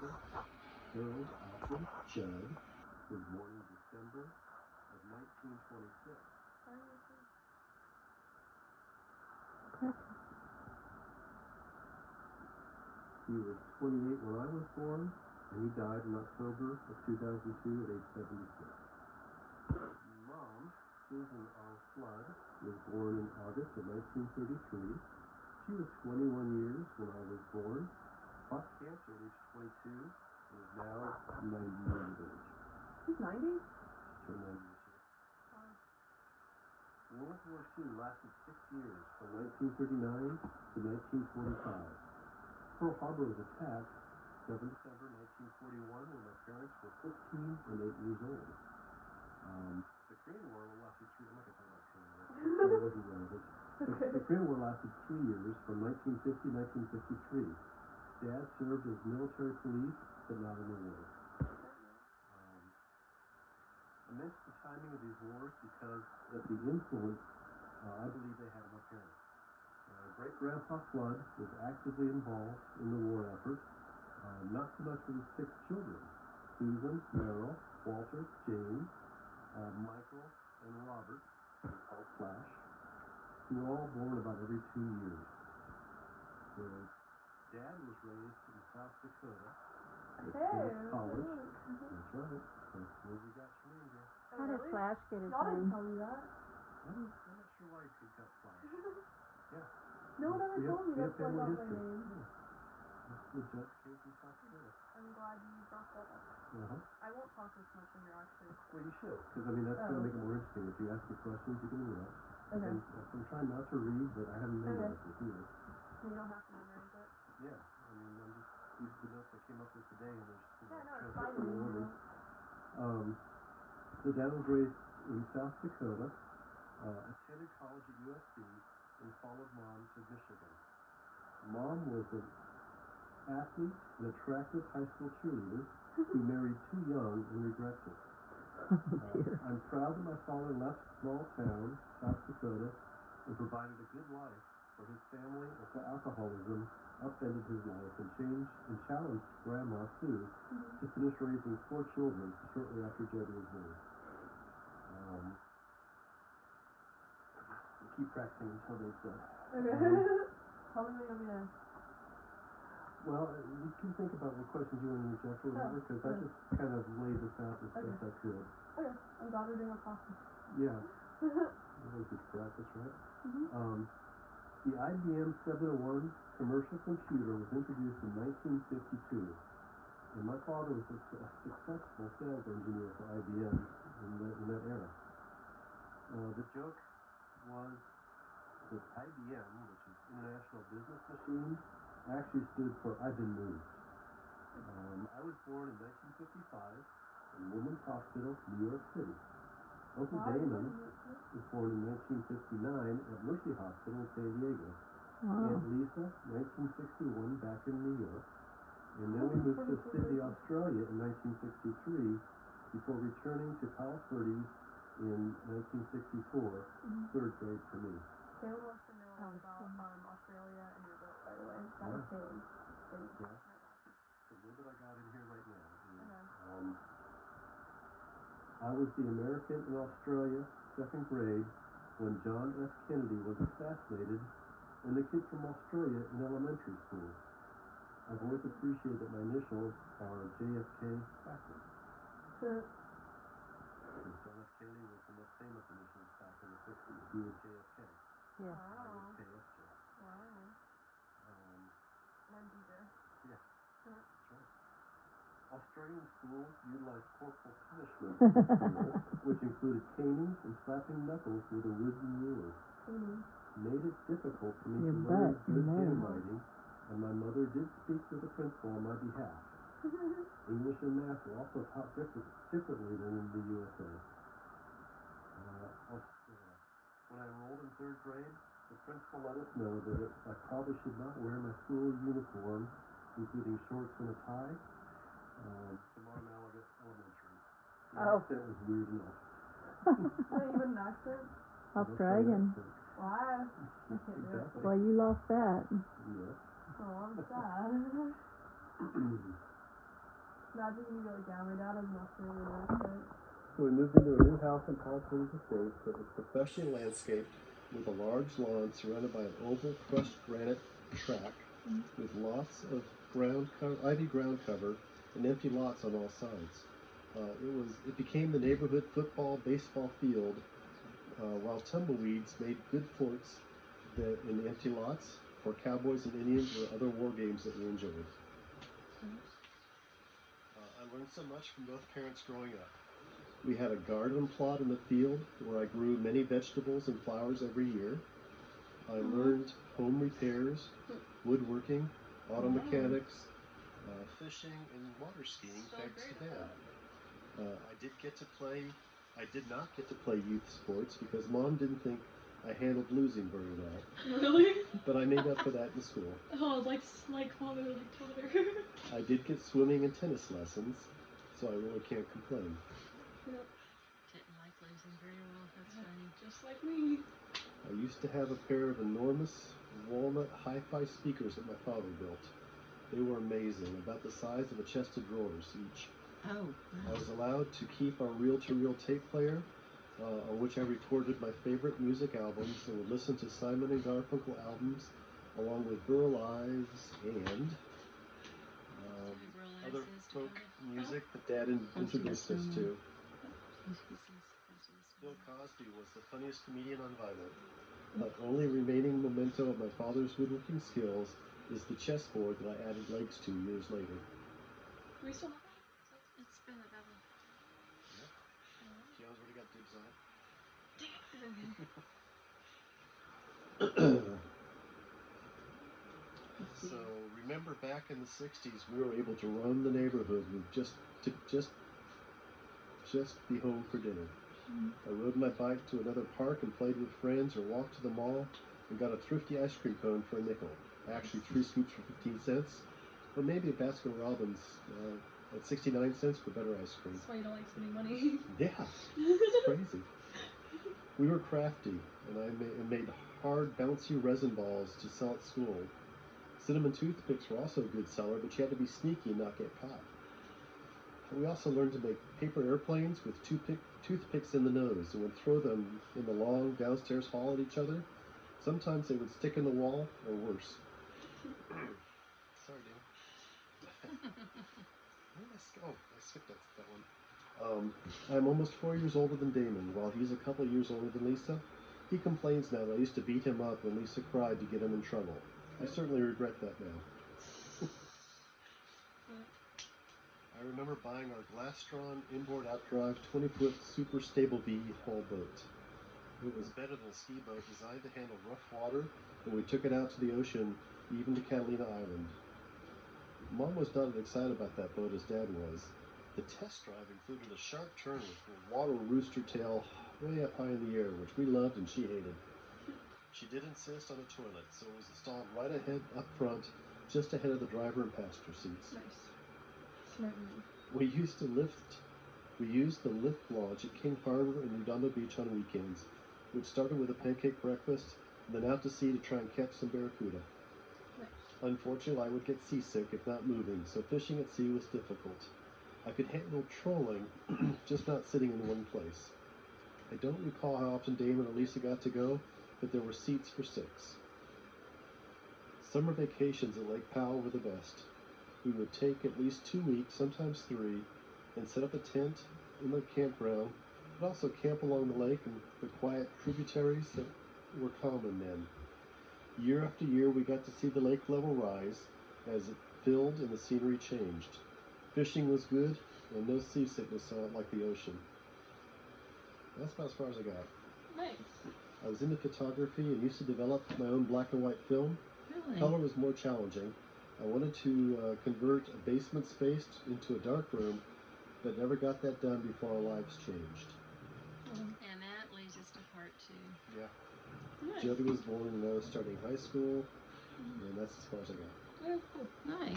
brother, Harold Alfred Judd, was born in December of 1926. He was 28 when I was born, and he died in October of 2002 at age 76. Mom, Susan R. Flood, was born in August of 1933. She was 21 years when I was born, fought cancer at age 22, and is now 90 years of age. She's 90? She turned 90 this year. World War II lasted 6 years, from 1939 to 1945. Pearl Harbor was attacked 7 December 1941 when my parents were 15 and 8 years old. The Korean War lasted 3 years. I'm not going to talk about Korean War. That wasn't relevant. The Korean War lasted 3 years, from 1950 to 1953. Dad served as military police, but not in the war. I mentioned the timing of these wars because of the influence I believe they had on my parents. Great-grandpa Flood was actively involved in the war effort, not so much with his 6 children, Susan, Merrill, Walter, James, Michael, and Robert, called Flash, who were all born about every 2 years. So Dad was raised in South Dakota at College. That's right. That's where we got your name, girl. How did Flash get his Y'all didn't name? tell me that. I'm not sure why he got Flash. Yeah. No one ever told me that's why I got my name. Yeah. The judge came from South Dakota. I'm glad you brought that up. I won't talk as much when you're actually. Well, you should, because I mean that's going to make it more interesting. If you ask me questions, you can interrupt. Okay. I'm trying not to read, but I haven't memorized it either. You don't have to memorize it. Yeah, I mean I'm just these are the notes I came up with today, and there's It's fine. So Dad was raised in South Dakota, attended college at USC, and followed Mom to Michigan. Mom was an athlete, an attractive high school cheerleader who married too young and regrets it. I'm proud that my father left small town, South Dakota, and provided a good life for his family until alcoholism upended his life and challenged Grandma Sue to finish raising 4 children shortly after Jody was born. Keep practicing until they're done. Okay. Tell me what you'll be done. Well, you can think about what questions you want to interject or whatever, because I just kind of laid this out as best I could. Okay. I'm glad we're doing a process. Yeah. That was good practice, right? The IBM 701 commercial computer was introduced in 1952, and my father was a successful sales engineer for IBM in that era. The joke was that IBM, which is International Business Machine, actually stood for I've been moved. I was born in 1955 in Women's Hospital, New York City. Uncle Damon was born in 1959 at Mercy Hospital in San Diego. Aunt Lisa, 1961, back in New York. And then we moved to Sydney, Australia in 1963 before returning to Palos Verdes in 1964, 3rd grade for me. Caleb wants to know about Australia and your boat, by the way. That was Caleb. Yeah. The little bit I got in here right now is, I was the American in Australia, 2nd grade, when John F. Kennedy was assassinated, and the kid from Australia in elementary school. I've always appreciated that my initials are JFK backwards. John F. Kennedy was the most famous initials back in the 60s. He was JFK. Yeah. I was KFJ. Wow. I'm DJ. Yeah. That's right. Australian schools utilized corporal punishment, which included caning and slapping knuckles with a wooden ruler. Made it difficult for me to learn good handwriting, and my mother did speak to the principal on my behalf. English and math were also taught differently than in the USA. When I enrolled in 3rd grade, the principal let us know that I probably should not wear my school uniform, including shorts and a tie, to Malaga Elementary. The accent was weird enough. Not even an accent? Australian. Why? Exactly. Well, you lost that. Yes. Oh, I'm sad. imagine when you go like, yeah, my dad has an Australian accent. So we moved into a new house in Palm Springs Estates that was professionally landscaped with a large lawn surrounded by an oval crushed granite track with lots of ivy ground cover and empty lots on all sides. It became the neighborhood football, baseball field, while tumbleweeds made good forts in the empty lots for cowboys and Indians or other war games that we enjoyed. I learned so much from both parents growing up. We had a garden plot in the field where I grew many vegetables and flowers every year. I learned home repairs, woodworking, auto mechanics, fishing, and water skiing thanks to Dad. I did not get to play youth sports because Mom didn't think I handled losing very well. Really? But I made up for that in school. Oh, like father, like daughter. I did get swimming and tennis lessons, so I really can't complain. Didn't like losing very well. That's funny. Just like me. I used to have a pair of enormous walnut hi-fi speakers that my father built. They were amazing, about the size of a chest of drawers each. Oh, I was allowed to keep our reel-to-reel tape player, on which I recorded my favorite music albums and would listen to Simon and Garfunkel albums, along with Burl Ives and other folk music that Dad introduced us to. Bill Cosby was the funniest comedian on vinyl. The only remaining memento of my father's woodworking skills is the chessboard that I added legs to years later. Do we still have that? It's been about Keon's already got dibs on it. So remember back in the 60s, we were able to run the neighborhood with just be home for dinner. I rode my bike to another park and played with friends, or walked to the mall and got a thrifty ice cream cone for a nickel. Actually, 3 scoops for 15 cents, but maybe a Baskin Robbins at 69 cents for better ice cream. That's why you don't like spending money. Yeah, it's crazy. We were crafty, and I made hard, bouncy resin balls to sell at school. Cinnamon toothpicks were also a good seller, but you had to be sneaky and not get caught. We also learned to make paper airplanes with toothpicks in the nose and would throw them in the long downstairs hall at each other. Sometimes they would stick in the wall, or worse. Sorry, Damon. Where did I skipped that one. I'm almost 4 years older than Damon. While he's a couple years older than Lisa, he complains now that I used to beat him up when Lisa cried to get him in trouble. I certainly regret that now. I remember buying our Glastron inboard-outdrive 20-foot super stable V hull boat. It was better than a ski boat, designed to handle rough water, and we took it out to the ocean, even to Catalina Island. Mom was not as excited about that boat as Dad was. The test drive included a sharp turn with a water rooster tail way up high in the air, which we loved and she hated. She did insist on a toilet, so it was installed right up front, just ahead of the driver and passenger seats. Nice. Smart move. We used the lift launch at King Harbor and Redondo Beach on weekends, which started with a pancake breakfast, and then out to sea to try and catch some barracuda. Nice. Unfortunately, I would get seasick if not moving, so fishing at sea was difficult. I could handle trolling, just not sitting in one place. I don't recall how often Damon or Lisa got to go, but there were seats for 6. Summer vacations at Lake Powell were the best. We would take at least 2 weeks, sometimes 3, and set up a tent in the campground, but also camp along the lake and the quiet tributaries that were common then. Year after year, we got to see the lake level rise as it filled and the scenery changed. Fishing was good, and no seasickness like the ocean. That's about as far as I got. Nice. I was into photography and used to develop my own black and white film. Really? Color was more challenging. I wanted to convert a basement space into a dark room, but never got that done before our lives changed. And that leads us to part 2. Yeah. Nice. Jody was born when I was starting high school, and that's as far as I got. Yeah, cool. Nice.